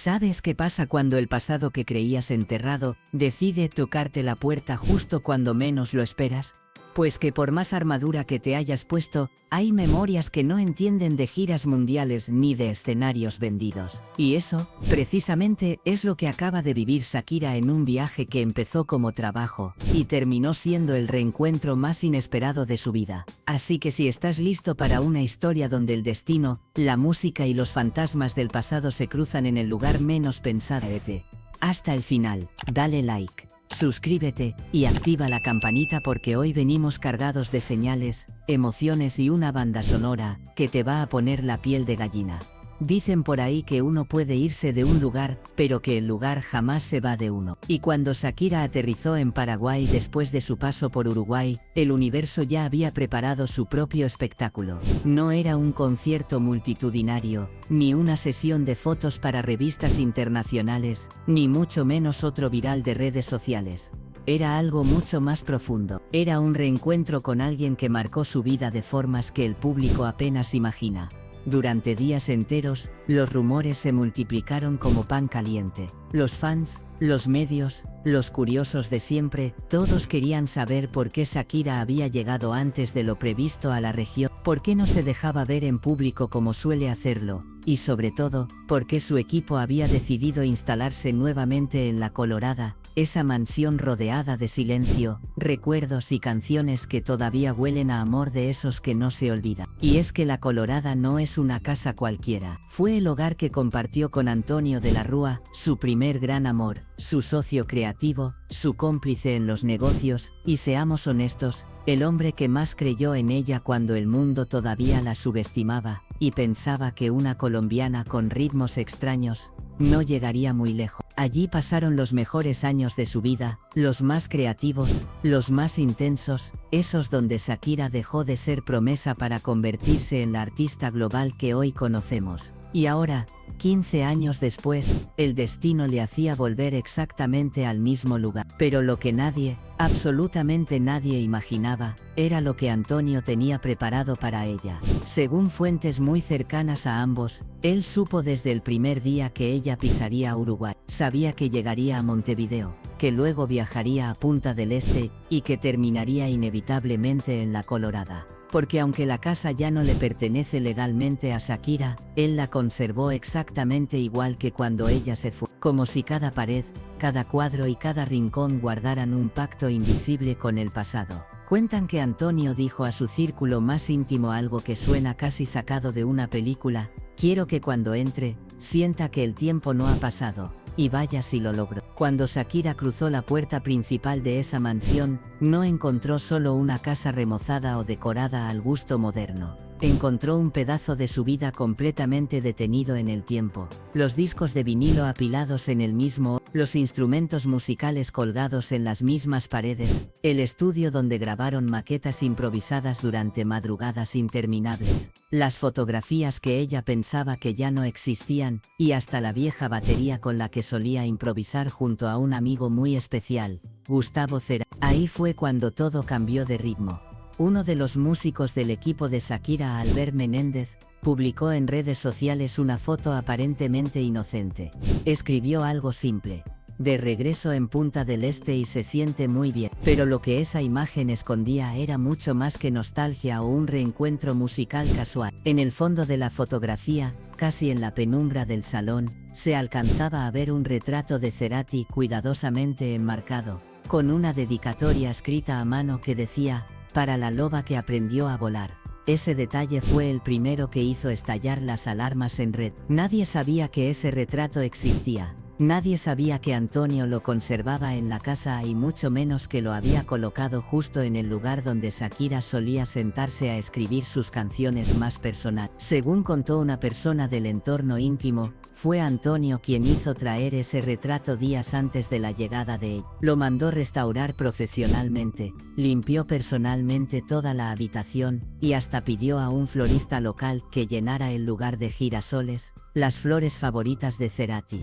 ¿Sabes qué pasa cuando el pasado que creías enterrado decide tocarte la puerta justo cuando menos lo esperas? Pues que por más armadura que te hayas puesto, hay memorias que no entienden de giras mundiales ni de escenarios vendidos. Y eso, precisamente, es lo que acaba de vivir Shakira en un viaje que empezó como trabajo y terminó siendo el reencuentro más inesperado de su vida. Así que si estás listo para una historia donde el destino, la música y los fantasmas del pasado se cruzan en el lugar menos pensado, hasta el final, dale like. Suscríbete y activa la campanita porque hoy venimos cargados de señales, emociones y una banda sonora que te va a poner la piel de gallina. Dicen por ahí que uno puede irse de un lugar, pero que el lugar jamás se va de uno. Y cuando Shakira aterrizó en Paraguay después de su paso por Uruguay, el universo ya había preparado su propio espectáculo. No era un concierto multitudinario, ni una sesión de fotos para revistas internacionales, ni mucho menos otro viral de redes sociales. Era algo mucho más profundo. Era un reencuentro con alguien que marcó su vida de formas que el público apenas imagina. Durante días enteros, los rumores se multiplicaron como pan caliente. Los fans, los medios, los curiosos de siempre, todos querían saber por qué Shakira había llegado antes de lo previsto a la región, por qué no se dejaba ver en público como suele hacerlo, y sobre todo, por qué su equipo había decidido instalarse nuevamente en La Colorada, esa mansión rodeada de silencio, recuerdos y canciones que todavía huelen a amor de esos que no se olvidan. Y es que La Colorada no es una casa cualquiera. Fue el hogar que compartió con Antonio de la Rúa, su primer gran amor, su socio creativo, su cómplice en los negocios, y seamos honestos, el hombre que más creyó en ella cuando el mundo todavía la subestimaba, y pensaba que una colombiana con ritmos extraños no llegaría muy lejos. Allí pasaron los mejores años de su vida, los más creativos, los más intensos, esos donde Shakira dejó de ser promesa para convertirse en la artista global que hoy conocemos. Y ahora, 15 años después, el destino le hacía volver exactamente al mismo lugar. Pero lo que nadie, absolutamente nadie imaginaba, era lo que Antonio tenía preparado para ella. Según fuentes muy cercanas a ambos, él supo desde el primer día que ella pisaría Uruguay. Sabía que llegaría a Montevideo, que luego viajaría a Punta del Este y que terminaría inevitablemente en La Colorada. Porque aunque la casa ya no le pertenece legalmente a Shakira, él la conservó exactamente igual que cuando ella se fue. Como si cada pared, cada cuadro y cada rincón guardaran un pacto invisible con el pasado. Cuentan que Antonio dijo a su círculo más íntimo algo que suena casi sacado de una película: quiero que cuando entre, sienta que el tiempo no ha pasado. Y vaya si lo logró. Cuando Shakira cruzó la puerta principal de esa mansión, no encontró solo una casa remozada o decorada al gusto moderno. Encontró un pedazo de su vida completamente detenido en el tiempo. Los discos de vinilo apilados en el mismo, los instrumentos musicales colgados en las mismas paredes, el estudio donde grabaron maquetas improvisadas durante madrugadas interminables, las fotografías que ella pensaba que ya no existían, y hasta la vieja batería con la que solía improvisar junto a un amigo muy especial, Gustavo Cerati. Ahí fue cuando todo cambió de ritmo. Uno de los músicos del equipo de Shakira, Albert Menéndez, publicó en redes sociales una foto aparentemente inocente. Escribió algo simple: de regreso en Punta del Este y se siente muy bien. Pero lo que esa imagen escondía era mucho más que nostalgia o un reencuentro musical casual. En el fondo de la fotografía, casi en la penumbra del salón, se alcanzaba a ver un retrato de Cerati cuidadosamente enmarcado, con una dedicatoria escrita a mano que decía: para la loba que aprendió a volar. Ese detalle fue el primero que hizo estallar las alarmas en red. Nadie sabía que ese retrato existía. Nadie sabía que Antonio lo conservaba en la casa y mucho menos que lo había colocado justo en el lugar donde Shakira solía sentarse a escribir sus canciones más personales. Según contó una persona del entorno íntimo, fue Antonio quien hizo traer ese retrato días antes de la llegada de ella. Lo mandó restaurar profesionalmente, limpió personalmente toda la habitación y hasta pidió a un florista local que llenara el lugar de girasoles, las flores favoritas de Cerati.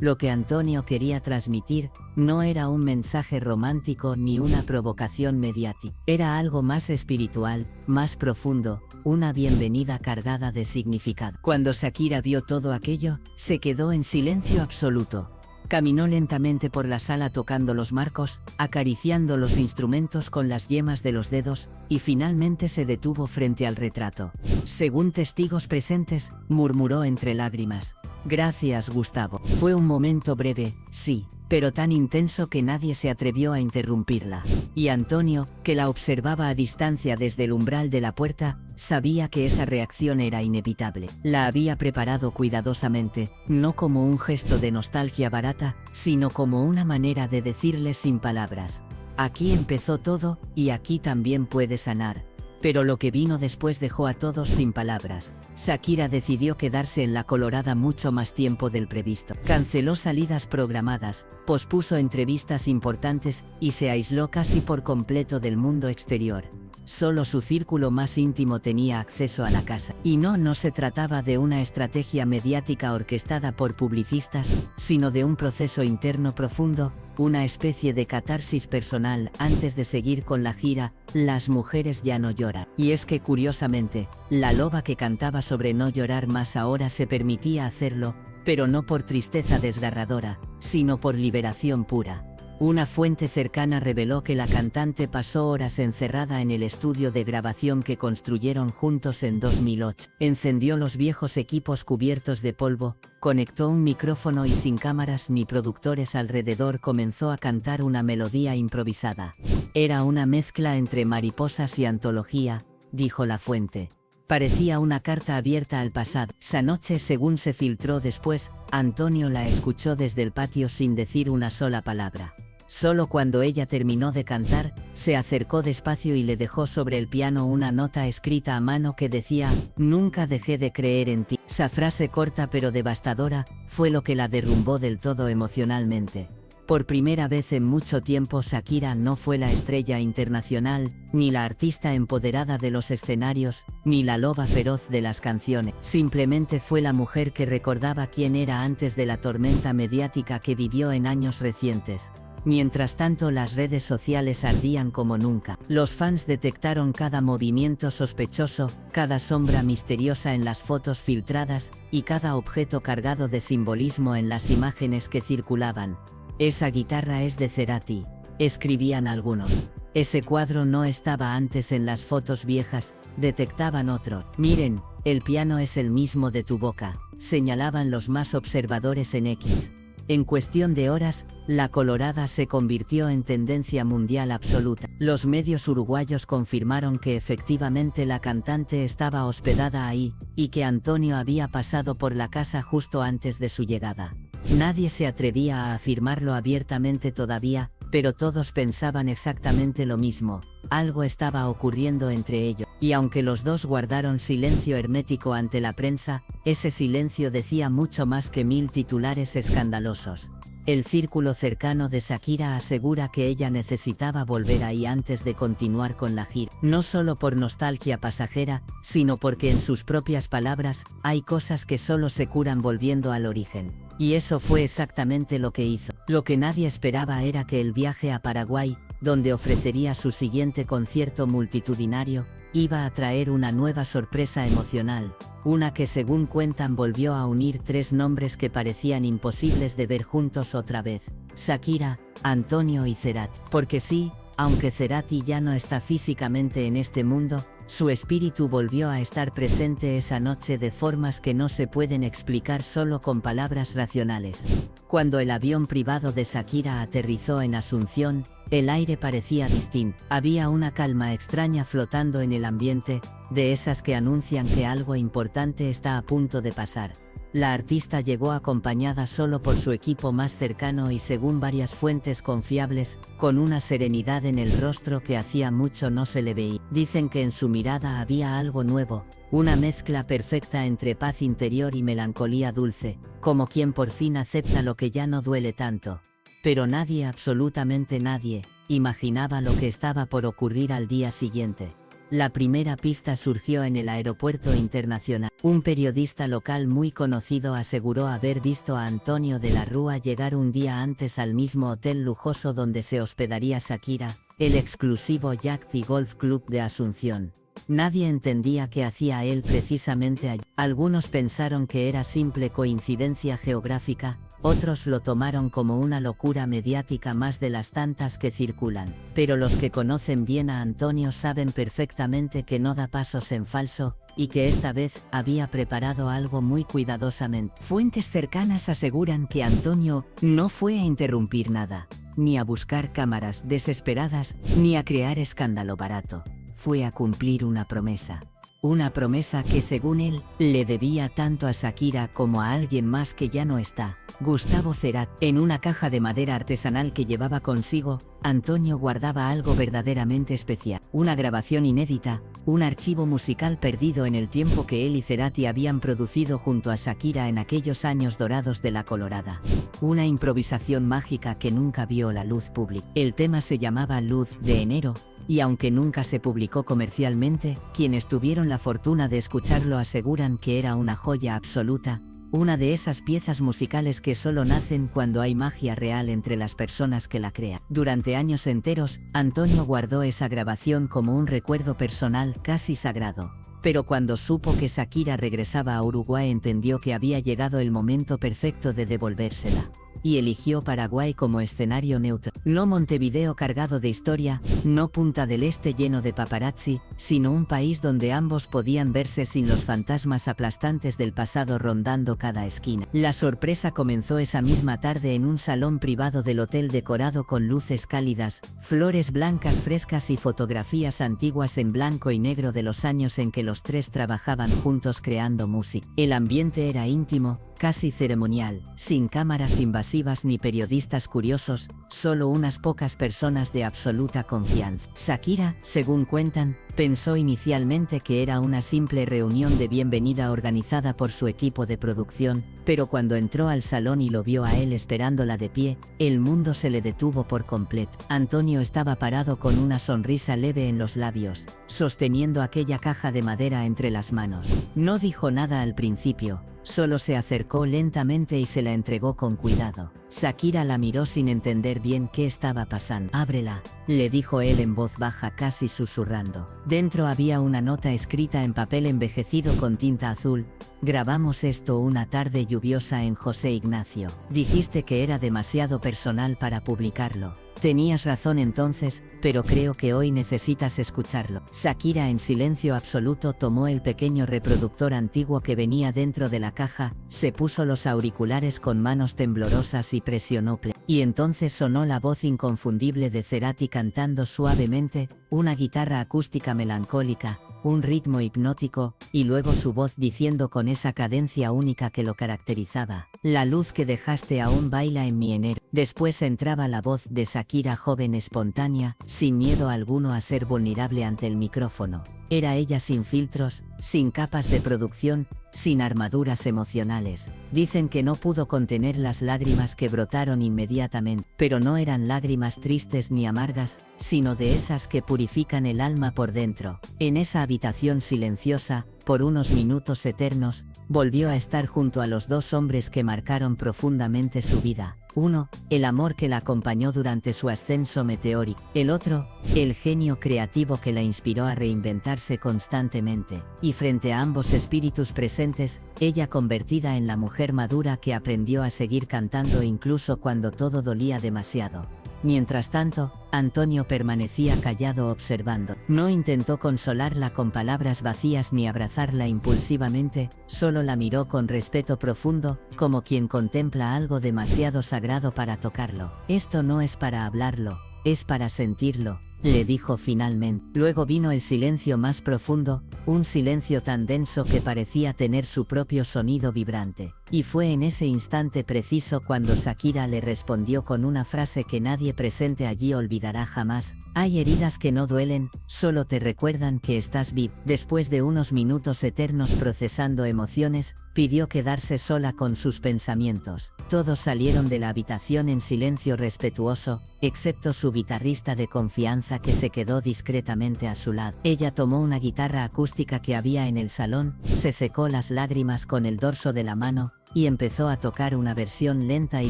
Lo que Antonio quería transmitir no era un mensaje romántico ni una provocación mediática. Era algo más espiritual, más profundo, una bienvenida cargada de significado. Cuando Shakira vio todo aquello, se quedó en silencio absoluto. Caminó lentamente por la sala tocando los marcos, acariciando los instrumentos con las yemas de los dedos, y finalmente se detuvo frente al retrato. Según testigos presentes, murmuró entre lágrimas: «Gracias, Gustavo». Fue un momento breve, sí, pero tan intenso que nadie se atrevió a interrumpirla. Y Antonio, que la observaba a distancia desde el umbral de la puerta, sabía que esa reacción era inevitable. La había preparado cuidadosamente, no como un gesto de nostalgia barata, sino como una manera de decirle sin palabras: «Aquí empezó todo, y aquí también puede sanar». Pero lo que vino después dejó a todos sin palabras. Shakira decidió quedarse en La Colorada mucho más tiempo del previsto. Canceló salidas programadas, pospuso entrevistas importantes y se aisló casi por completo del mundo exterior. Solo su círculo más íntimo tenía acceso a la casa. Y no se trataba de una estrategia mediática orquestada por publicistas, sino de un proceso interno profundo, una especie de catarsis personal antes de seguir con la gira Las mujeres ya no lloran. Y es que curiosamente, la loba que cantaba sobre no llorar más ahora se permitía hacerlo, pero no por tristeza desgarradora, sino por liberación pura. Una fuente cercana reveló que la cantante pasó horas encerrada en el estudio de grabación que construyeron juntos en 2008. Encendió los viejos equipos cubiertos de polvo, conectó un micrófono y sin cámaras ni productores alrededor comenzó a cantar una melodía improvisada. Era una mezcla entre mariposas y antología, dijo la fuente. Parecía una carta abierta al pasado. Esa noche, según se filtró después, Antonio la escuchó desde el patio sin decir una sola palabra. Solo cuando ella terminó de cantar, se acercó despacio y le dejó sobre el piano una nota escrita a mano que decía: «Nunca dejé de creer en ti». Esa frase corta pero devastadora fue lo que la derrumbó del todo emocionalmente. Por primera vez en mucho tiempo Shakira no fue la estrella internacional, ni la artista empoderada de los escenarios, ni la loba feroz de las canciones. Simplemente fue la mujer que recordaba quién era antes de la tormenta mediática que vivió en años recientes. Mientras tanto, las redes sociales ardían como nunca. Los fans detectaron cada movimiento sospechoso, cada sombra misteriosa en las fotos filtradas, y cada objeto cargado de simbolismo en las imágenes que circulaban. «Esa guitarra es de Cerati», escribían algunos. «Ese cuadro no estaba antes en las fotos viejas», detectaban otro. «Miren, el piano es el mismo de tu boca», señalaban los más observadores en X. En cuestión de horas, La Colorada se convirtió en tendencia mundial absoluta. Los medios uruguayos confirmaron que efectivamente la cantante estaba hospedada ahí, y que Antonio había pasado por la casa justo antes de su llegada. Nadie se atrevía a afirmarlo abiertamente todavía, pero todos pensaban exactamente lo mismo. Algo estaba ocurriendo entre ellos. Y aunque los dos guardaron silencio hermético ante la prensa, ese silencio decía mucho más que 1000 titulares escandalosos. El círculo cercano de Shakira asegura que ella necesitaba volver ahí antes de continuar con la gira. No solo por nostalgia pasajera, sino porque en sus propias palabras, hay cosas que solo se curan volviendo al origen. Y eso fue exactamente lo que hizo. Lo que nadie esperaba era que el viaje a Paraguay, donde ofrecería su siguiente concierto multitudinario, iba a traer una nueva sorpresa emocional, una que según cuentan volvió a unir 3 nombres que parecían imposibles de ver juntos otra vez: Shakira, Antonio y Cerati. Porque sí, aunque Cerati ya no está físicamente en este mundo, su espíritu volvió a estar presente esa noche de formas que no se pueden explicar solo con palabras racionales. Cuando el avión privado de Shakira aterrizó en Asunción, el aire parecía distinto. Había una calma extraña flotando en el ambiente, de esas que anuncian que algo importante está a punto de pasar. La artista llegó acompañada solo por su equipo más cercano y, según varias fuentes confiables, con una serenidad en el rostro que hacía mucho no se le veía. Dicen que en su mirada había algo nuevo, una mezcla perfecta entre paz interior y melancolía dulce, como quien por fin acepta lo que ya no duele tanto. Pero nadie, absolutamente nadie, imaginaba lo que estaba por ocurrir al día siguiente. La primera pista surgió en el aeropuerto internacional. Un periodista local muy conocido aseguró haber visto a Antonio de la Rúa llegar un día antes al mismo hotel lujoso donde se hospedaría Shakira, el exclusivo Yacht y Golf Club de Asunción. Nadie entendía qué hacía él precisamente allí. Algunos pensaron que era simple coincidencia geográfica, otros lo tomaron como una locura mediática más de las tantas que circulan. Pero los que conocen bien a Antonio saben perfectamente que no da pasos en falso, y que esta vez había preparado algo muy cuidadosamente. Fuentes cercanas aseguran que Antonio no fue a interrumpir nada, ni a buscar cámaras desesperadas, ni a crear escándalo barato. Fue a cumplir una promesa. Una promesa que, según él, le debía tanto a Shakira como a alguien más que ya no está, Gustavo Cerati. En una caja de madera artesanal que llevaba consigo, Antonio guardaba algo verdaderamente especial. Una grabación inédita, un archivo musical perdido en el tiempo que él y Cerati habían producido junto a Shakira en aquellos años dorados de la Colorada. Una improvisación mágica que nunca vio la luz pública. El tema se llamaba Luz de Enero, y aunque nunca se publicó comercialmente, quienes tuvieron la fortuna de escucharlo aseguran que era una joya absoluta, una de esas piezas musicales que solo nacen cuando hay magia real entre las personas que la crean. Durante años enteros, Antonio guardó esa grabación como un recuerdo personal casi sagrado. Pero cuando supo que Shakira regresaba a Uruguay entendió que había llegado el momento perfecto de devolvérsela. Y eligió Paraguay como escenario neutral. No Montevideo cargado de historia, no Punta del Este lleno de paparazzi, sino un país donde ambos podían verse sin los fantasmas aplastantes del pasado rondando cada esquina. La sorpresa comenzó esa misma tarde en un salón privado del hotel decorado con luces cálidas, flores blancas frescas y fotografías antiguas en blanco y negro de los años en que los tres trabajaban juntos creando música. El ambiente era íntimo, casi ceremonial, sin cámaras invasivas ni periodistas curiosos, solo unas pocas personas de absoluta confianza. Shakira, según cuentan, pensó inicialmente que era una simple reunión de bienvenida organizada por su equipo de producción, pero cuando entró al salón y lo vio a él esperándola de pie, el mundo se le detuvo por completo. Antonio estaba parado con una sonrisa leve en los labios, sosteniendo aquella caja de madera entre las manos. No dijo nada al principio, solo se acercó lentamente y se la entregó con cuidado. Shakira la miró sin entender bien qué estaba pasando. «Ábrela», le dijo él en voz baja casi susurrando. Dentro había una nota escrita en papel envejecido con tinta azul. «Grabamos esto una tarde lluviosa en José Ignacio. Dijiste que era demasiado personal para publicarlo. Tenías razón entonces, pero creo que hoy necesitas escucharlo». Shakira en silencio absoluto tomó el pequeño reproductor antiguo que venía dentro de la caja, se puso los auriculares con manos temblorosas y presionó play. Y entonces sonó la voz inconfundible de Cerati cantando suavemente, una guitarra acústica melancólica, un ritmo hipnótico, y luego su voz diciendo con esa cadencia única que lo caracterizaba: «La luz que dejaste aún baila en mi enero». Después entraba la voz de Shakira joven espontánea, sin miedo alguno a ser vulnerable ante el micrófono. Era ella sin filtros, sin capas de producción, sin armaduras emocionales. Dicen que no pudo contener las lágrimas que brotaron inmediatamente, pero no eran lágrimas tristes ni amargas, sino de esas que purifican el alma por dentro. En esa habitación silenciosa, por unos minutos eternos, volvió a estar junto a los dos hombres que marcaron profundamente su vida. Uno, el amor que la acompañó durante su ascenso meteórico. El otro, el genio creativo que la inspiró a reinventarse constantemente. Y frente a ambos espíritus presentes, ella convertida en la mujer madura que aprendió a seguir cantando incluso cuando todo dolía demasiado. Mientras tanto, Antonio permanecía callado observando. No intentó consolarla con palabras vacías ni abrazarla impulsivamente, solo la miró con respeto profundo, como quien contempla algo demasiado sagrado para tocarlo. «Esto no es para hablarlo, es para sentirlo», le dijo finalmente. Luego vino el silencio más profundo, un silencio tan denso que parecía tener su propio sonido vibrante. Y fue en ese instante preciso cuando Shakira le respondió con una frase que nadie presente allí olvidará jamás: «Hay heridas que no duelen, solo te recuerdan que estás vivo». Después de unos minutos eternos procesando emociones, pidió quedarse sola con sus pensamientos. Todos salieron de la habitación en silencio respetuoso, excepto su guitarrista de confianza belleza que se quedó discretamente a su lado. Ella tomó una guitarra acústica que había en el salón, se secó las lágrimas con el dorso de la mano, y empezó a tocar una versión lenta y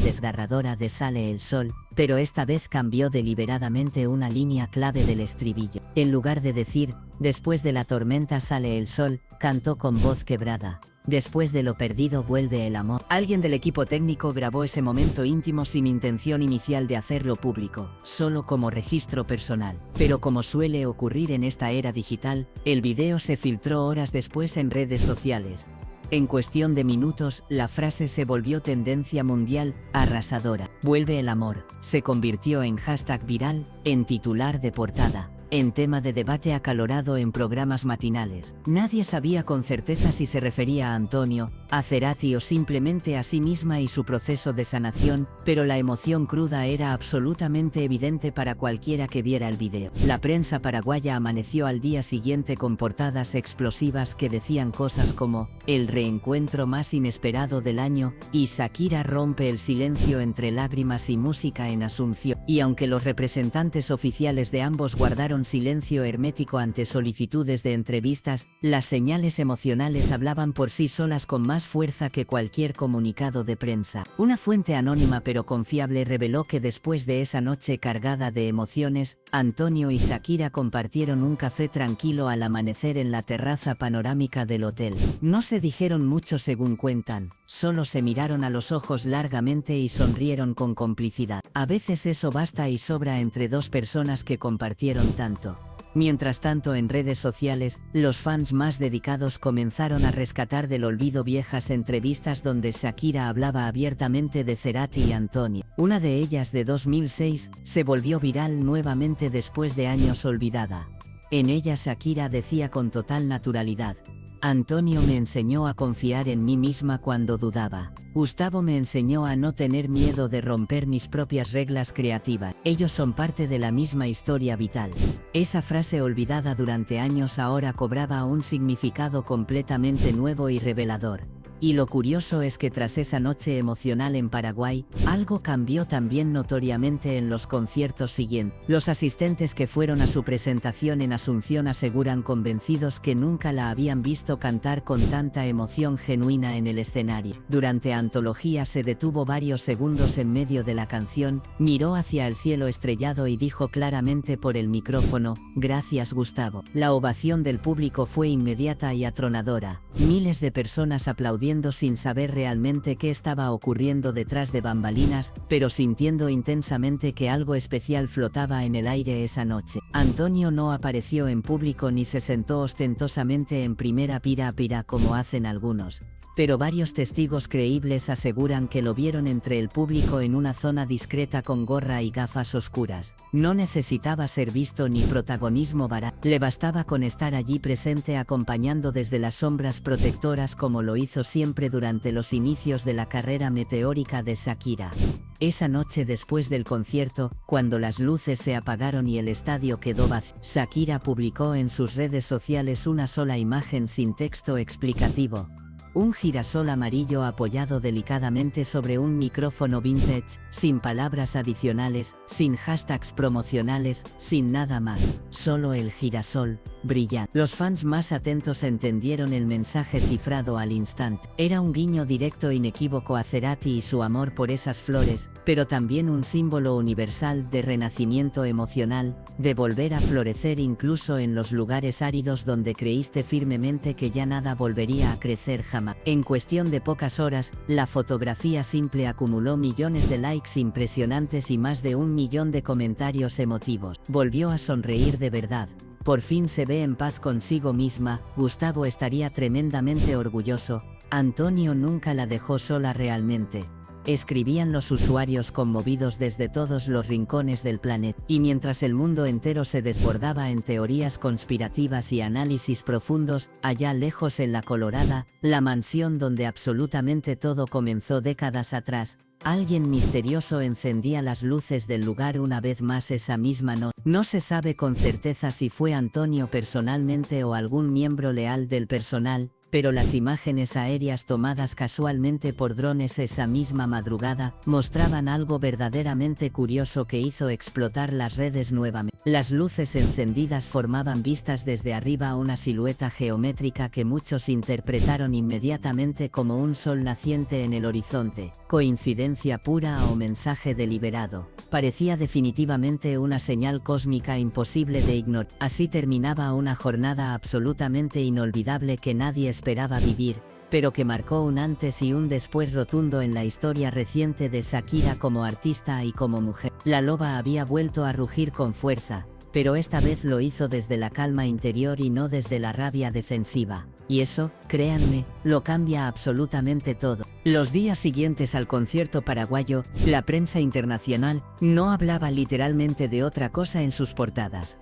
desgarradora de Sale el sol, pero esta vez cambió deliberadamente una línea clave del estribillo. En lugar de decir, después de la tormenta sale el sol, cantó con voz quebrada, después de lo perdido vuelve el amor. Alguien del equipo técnico grabó ese momento íntimo sin intención inicial de hacerlo público, solo como registro personal. Pero como suele ocurrir en esta era digital, el video se filtró horas después en redes sociales. En cuestión de minutos, la frase se volvió tendencia mundial, arrasadora. Vuelve el amor, se convirtió en hashtag viral, en titular de portada, en tema de debate acalorado en programas matinales. Nadie sabía con certeza si se refería a Antonio, a Cerati o simplemente a sí misma y su proceso de sanación, pero la emoción cruda era absolutamente evidente para cualquiera que viera el video. La prensa paraguaya amaneció al día siguiente con portadas explosivas que decían cosas como, el reencuentro más inesperado del año, y Shakira rompe el silencio entre lágrimas y música en Asunción. Y aunque los representantes oficiales de ambos guardaron silencio hermético ante solicitudes de entrevistas, las señales emocionales hablaban por sí solas con más fuerza que cualquier comunicado de prensa. Una fuente anónima pero confiable reveló que después de esa noche cargada de emociones, Antonio y Shakira compartieron un café tranquilo al amanecer en la terraza panorámica del hotel. No se dijeron mucho según cuentan, solo se miraron a los ojos largamente y sonrieron con complicidad. A veces eso basta y sobra entre dos personas que compartieron tanto. Mientras tanto, en redes sociales, los fans más dedicados comenzaron a rescatar del olvido viejas entrevistas donde Shakira hablaba abiertamente de Cerati y Antonio. Una de ellas, de 2006, se volvió viral nuevamente después de años olvidada. En ella Shakira decía con total naturalidad: Antonio me enseñó a confiar en mí misma cuando dudaba. Gustavo me enseñó a no tener miedo de romper mis propias reglas creativas. Ellos son parte de la misma historia vital. Esa frase olvidada durante años ahora cobraba un significado completamente nuevo y revelador. Y lo curioso es que tras esa noche emocional en Paraguay, algo cambió también notoriamente en los conciertos siguientes. Los asistentes que fueron a su presentación en Asunción aseguran convencidos que nunca la habían visto cantar con tanta emoción genuina en el escenario. Durante Antología se detuvo varios segundos en medio de la canción, miró hacia el cielo estrellado y dijo claramente por el micrófono: gracias Gustavo. La ovación del público fue inmediata y atronadora. Miles de personas aplaudiendo sin saber realmente qué estaba ocurriendo detrás de bambalinas, pero sintiendo intensamente que algo especial flotaba en el aire esa noche. Antonio no apareció en público ni se sentó ostentosamente en primera pira como hacen algunos. Pero varios testigos creíbles aseguran que lo vieron entre el público en una zona discreta con gorra y gafas oscuras. No necesitaba ser visto ni protagonismo barato, le bastaba con estar allí presente acompañando desde las sombras protectoras como lo hizo siempre durante los inicios de la carrera meteórica de Shakira. Esa noche después del concierto, cuando las luces se apagaron y el estadio quedó vacío, Shakira publicó en sus redes sociales una sola imagen sin texto explicativo. Un girasol amarillo apoyado delicadamente sobre un micrófono vintage, sin palabras adicionales, sin hashtags promocionales, sin nada más, solo el girasol, brillante. Los fans más atentos entendieron el mensaje cifrado al instante. Era un guiño directo e inequívoco a Cerati y su amor por esas flores, pero también un símbolo universal de renacimiento emocional, de volver a florecer incluso en los lugares áridos donde creíste firmemente que ya nada volvería a crecer jamás. En cuestión de pocas horas, la fotografía simple acumuló millones de likes impresionantes y más de 1 millón de comentarios emotivos. Volvió a sonreír de verdad. Por fin se ve en paz consigo misma. Gustavo estaría tremendamente orgulloso. Antonio nunca la dejó sola realmente. Escribían los usuarios conmovidos desde todos los rincones del planeta. Y mientras el mundo entero se desbordaba en teorías conspirativas y análisis profundos, allá lejos en la Colorada, la mansión donde absolutamente todo comenzó décadas atrás, alguien misterioso encendía las luces del lugar una vez más esa misma noche. No se sabe con certeza si fue Antonio personalmente o algún miembro leal del personal, pero las imágenes aéreas tomadas casualmente por drones esa misma madrugada mostraban algo verdaderamente curioso que hizo explotar las redes nuevamente. Las luces encendidas formaban vistas desde arriba una silueta geométrica que muchos interpretaron inmediatamente como un sol naciente en el horizonte. ¿Coincidencia pura o mensaje deliberado? Parecía definitivamente una señal cósmica imposible de ignorar. Así terminaba una jornada absolutamente inolvidable que nadie esperaba vivir, pero que marcó un antes y un después rotundo en la historia reciente de Shakira como artista y como mujer. La loba había vuelto a rugir con fuerza, pero esta vez lo hizo desde la calma interior y no desde la rabia defensiva. Y eso, créanme, lo cambia absolutamente todo. Los días siguientes al concierto paraguayo, la prensa internacional no hablaba literalmente de otra cosa en sus portadas.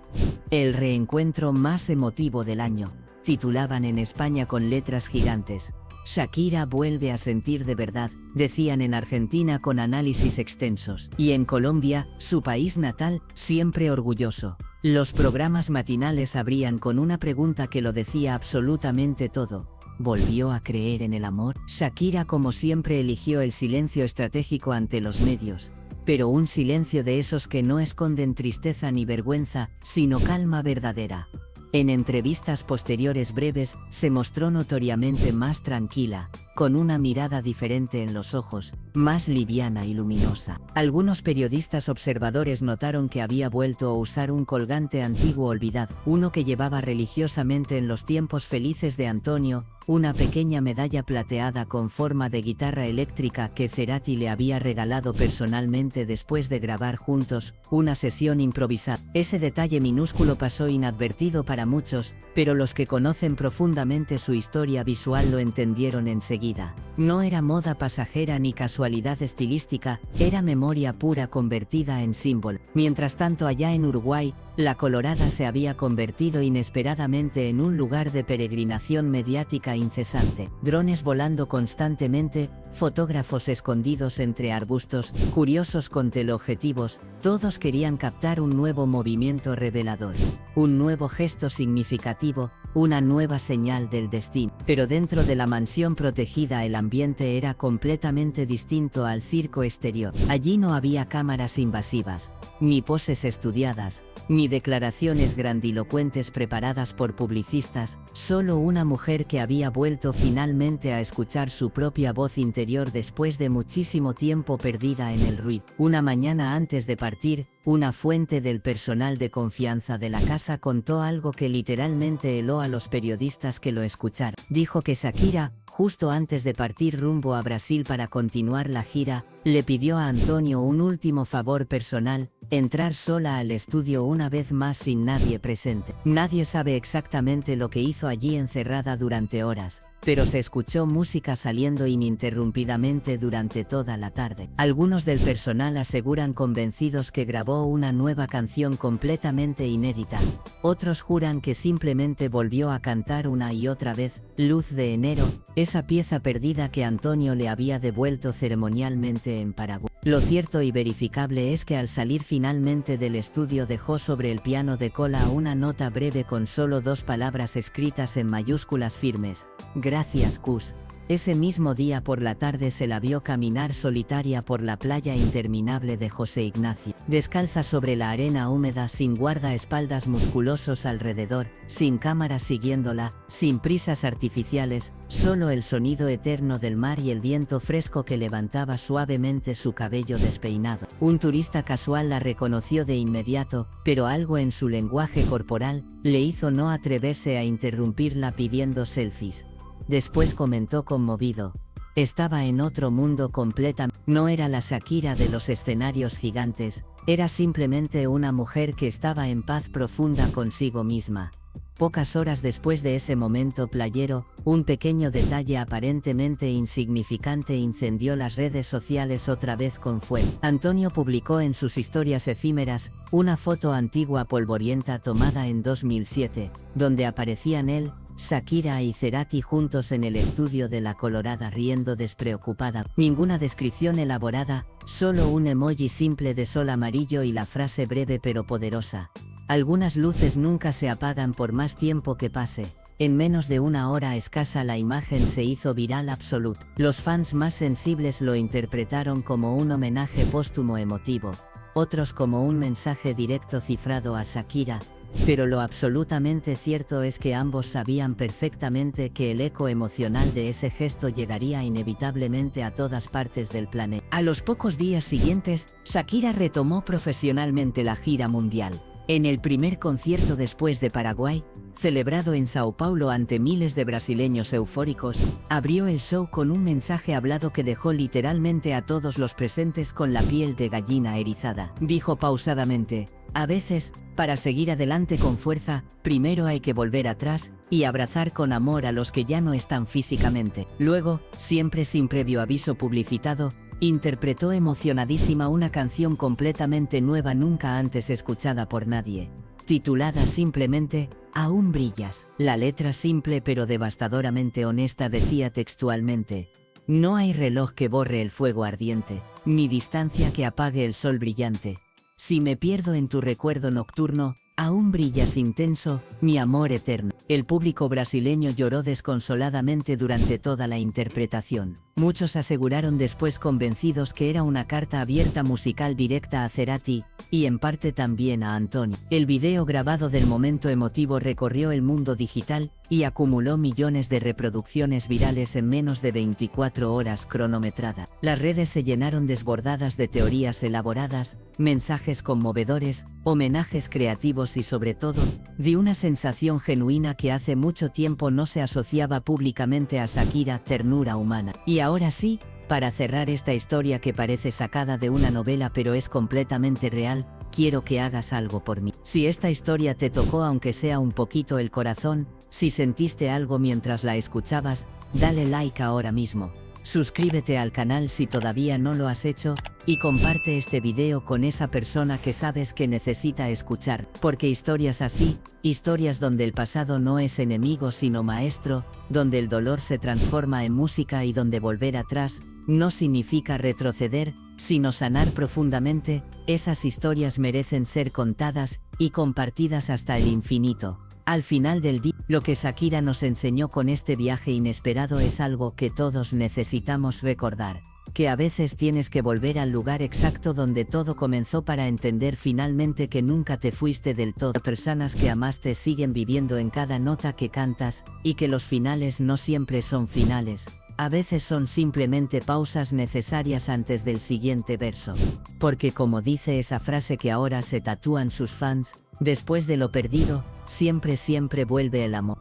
El reencuentro más emotivo del año, titulaban en España con letras gigantes. Shakira vuelve a sentir de verdad, decían en Argentina con análisis extensos. Y en Colombia, su país natal, siempre orgulloso. Los programas matinales abrían con una pregunta que lo decía absolutamente todo. ¿Volvió a creer en el amor? Shakira como siempre eligió el silencio estratégico ante los medios, pero un silencio de esos que no esconden tristeza ni vergüenza, sino calma verdadera. En entrevistas posteriores breves, se mostró notoriamente más tranquila, con una mirada diferente en los ojos, más liviana y luminosa. Algunos periodistas observadores notaron que había vuelto a usar un colgante antiguo olvidado, uno que llevaba religiosamente en los tiempos felices de Antonio, una pequeña medalla plateada con forma de guitarra eléctrica que Cerati le había regalado personalmente después de grabar juntos una sesión improvisada. Ese detalle minúsculo pasó inadvertido para muchos, pero los que conocen profundamente su historia visual lo entendieron enseguida. No era moda pasajera ni casualidad estilística, era memoria pura convertida en símbolo. Mientras tanto, allá en Uruguay, La Colorada se había convertido inesperadamente en un lugar de peregrinación mediática incesante. Drones volando constantemente, fotógrafos escondidos entre arbustos, curiosos con teleobjetivos, todos querían captar un nuevo movimiento revelador, un nuevo gesto significativo, una nueva señal del destino. Pero dentro de la mansión protegida el ambiente era completamente distinto al circo exterior. Allí no había cámaras invasivas, ni poses estudiadas, ni declaraciones grandilocuentes preparadas por publicistas, solo una mujer que había vuelto finalmente a escuchar su propia voz interior después de muchísimo tiempo perdida en el ruido. Una mañana antes de partir, una fuente del personal de confianza de la casa contó algo que literalmente heló a los periodistas que lo escucharon. Dijo que Shakira, justo antes de partir rumbo a Brasil para continuar la gira, le pidió a Antonio un último favor personal: entrar sola al estudio una vez más sin nadie presente. Nadie sabe exactamente lo que hizo allí encerrada durante horas, pero se escuchó música saliendo ininterrumpidamente durante toda la tarde. Algunos del personal aseguran convencidos que grabó una nueva canción completamente inédita. Otros juran que simplemente volvió a cantar una y otra vez Luz de Enero, esa pieza perdida que Antonio le había devuelto ceremonialmente en Paraguay. Lo cierto y verificable es que al salir finalmente del estudio dejó sobre el piano de cola una nota breve con solo 2 palabras escritas en mayúsculas firmes: gracias, Cus. Ese mismo día por la tarde se la vio caminar solitaria por la playa interminable de José Ignacio, descalza sobre la arena húmeda, sin guardaespaldas musculosos alrededor, sin cámaras siguiéndola, sin prisas artificiales, solo el sonido eterno del mar y el viento fresco que levantaba suavemente su cabello despeinado. Un turista casual la reconoció de inmediato, pero algo en su lenguaje corporal le hizo no atreverse a interrumpirla pidiendo selfies. Después comentó conmovido: estaba en otro mundo completamente. No era la Shakira de los escenarios gigantes, era simplemente una mujer que estaba en paz profunda consigo misma. Pocas horas después de ese momento playero, un pequeño detalle aparentemente insignificante incendió las redes sociales otra vez con fuego. Antonio publicó en sus historias efímeras una foto antigua polvorienta tomada en 2007, donde aparecían él, Shakira y Cerati juntos en el estudio de La Colorada riendo despreocupada. Ninguna descripción elaborada, solo un emoji simple de sol amarillo y la frase breve pero poderosa: algunas luces nunca se apagan por más tiempo que pase. En menos de una hora escasa la imagen se hizo viral absoluto. Los fans más sensibles lo interpretaron como un homenaje póstumo emotivo, otros como un mensaje directo cifrado a Shakira, pero lo absolutamente cierto es que ambos sabían perfectamente que el eco emocional de ese gesto llegaría inevitablemente a todas partes del planeta. A los pocos días siguientes, Shakira retomó profesionalmente la gira mundial. En el primer concierto después de Paraguay, celebrado en Sao Paulo ante miles de brasileños eufóricos, abrió el show con un mensaje hablado que dejó literalmente a todos los presentes con la piel de gallina erizada. Dijo pausadamente: a veces, para seguir adelante con fuerza, primero hay que volver atrás y abrazar con amor a los que ya no están físicamente. Luego, siempre sin previo aviso publicitado, interpretó emocionadísima una canción completamente nueva nunca antes escuchada por nadie, titulada simplemente Aún brillas. La letra simple pero devastadoramente honesta decía textualmente: no hay reloj que borre el fuego ardiente, ni distancia que apague el sol brillante. Si me pierdo en tu recuerdo nocturno, aún brillas intenso, mi amor eterno. El público brasileño lloró desconsoladamente durante toda la interpretación. Muchos aseguraron después convencidos que era una carta abierta musical directa a Cerati, y en parte también a Antonio. El video grabado del momento emotivo recorrió el mundo digital y acumuló millones de reproducciones virales en menos de 24 horas cronometradas. Las redes se llenaron desbordadas de teorías elaboradas, mensajes conmovedores, homenajes creativos y sobre todo, de una sensación genuina que hace mucho tiempo no se asociaba públicamente a Shakira: ternura humana. Y ahora sí, para cerrar esta historia que parece sacada de una novela pero es completamente real, quiero que hagas algo por mí. Si esta historia te tocó aunque sea un poquito el corazón, si sentiste algo mientras la escuchabas, dale like ahora mismo. Suscríbete al canal si todavía no lo has hecho, y comparte este video con esa persona que sabes que necesita escuchar, porque historias así, historias donde el pasado no es enemigo sino maestro, donde el dolor se transforma en música y donde volver atrás no significa retroceder, sino sanar profundamente, esas historias merecen ser contadas y compartidas hasta el infinito. Al final del día, lo que Shakira nos enseñó con este viaje inesperado es algo que todos necesitamos recordar, que a veces tienes que volver al lugar exacto donde todo comenzó para entender finalmente que nunca te fuiste del todo. Personas que amaste siguen viviendo en cada nota que cantas, y que los finales no siempre son finales. A veces son simplemente pausas necesarias antes del siguiente verso. Porque como dice esa frase que ahora se tatúan sus fans, después de lo perdido, siempre vuelve el amor.